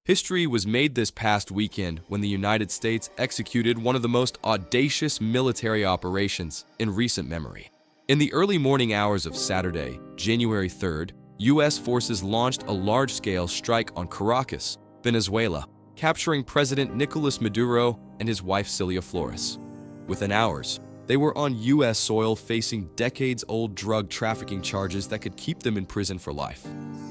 History was made this past weekend when the United States executed one of the most audacious military operations in recent memory. In the early morning hours of Saturday, January 3rd, U.S. forces launched a large-scale strike on Caracas, Venezuela, capturing President Nicolas Maduro and his wife Cilia Flores. Within hours, they were on U.S. soil facing decades-old drug trafficking charges that could keep them in prison for life.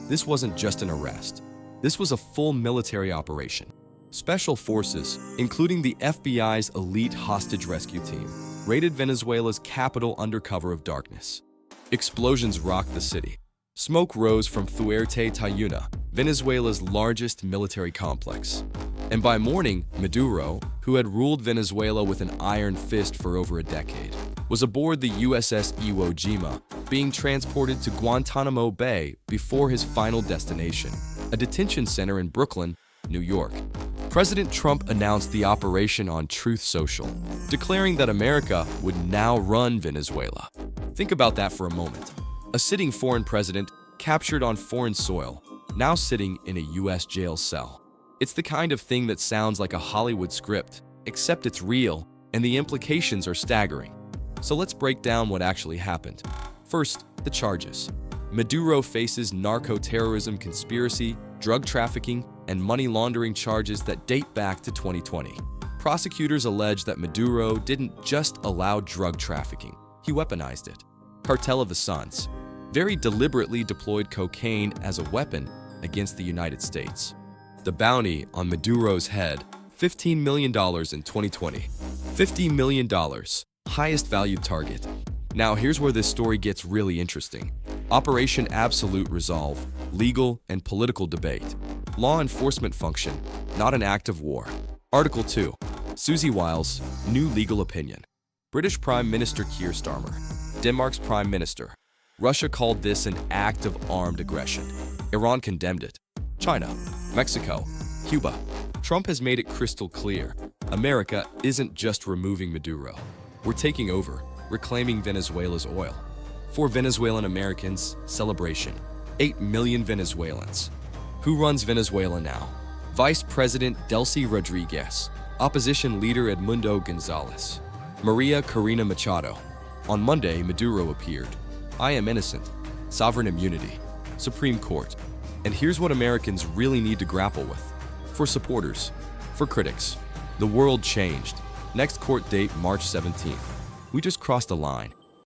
This wasn't just an arrest. This was a full military operation. Special forces, including the FBI's elite hostage rescue team, raided Venezuela's capital under cover of darkness. Explosions rocked the city. Smoke rose from Fuerte Tayuna, Venezuela's largest military complex. And by morning, Maduro, who had ruled Venezuela with an iron fist for over a decade, was aboard the USS Iwo Jima, being transported to Guantanamo Bay before his final destination, a detention center in Brooklyn, New York. President Trump announced the operation on Truth Social, declaring that America would now run Venezuela. Think about that for a moment. A sitting foreign president captured on foreign soil, now sitting in a U.S. jail cell. It's the kind of thing that sounds like a Hollywood script, except it's real, and the implications are staggering. So let's break down what actually happened. First, the charges. Maduro faces narco-terrorism conspiracy, drug trafficking, and money laundering charges that date back to 2020. Prosecutors allege that Maduro didn't just allow drug trafficking, he weaponized it. Cartel of the Suns very deliberately deployed cocaine as a weapon against the United States. The bounty on Maduro's head, $15 million in 2020. $50 million, highest valued target. Now here's where this story gets really interesting. Operation Absolute Resolve, legal and political debate. Law enforcement function, not an act of war. Article 2, Susie Wiles, new legal opinion. British Prime Minister Keir Starmer, Denmark's Prime Minister. Russia called this an act of armed aggression. Iran condemned it. China, Mexico, Cuba. Trump has made it crystal clear. America isn't just removing Maduro. We're taking over, reclaiming Venezuela's oil. For Venezuelan Americans, celebration. 8 million Venezuelans. Who runs Venezuela now? Vice President Delcy Rodriguez, opposition leader Edmundo Gonzalez, Maria Corina Machado. On Monday, Maduro appeared. I am innocent. Sovereign immunity. Supreme Court. And here's what Americans really need to grapple with. For supporters, for critics, the world changed. Next court date, March 17th. We just crossed a line.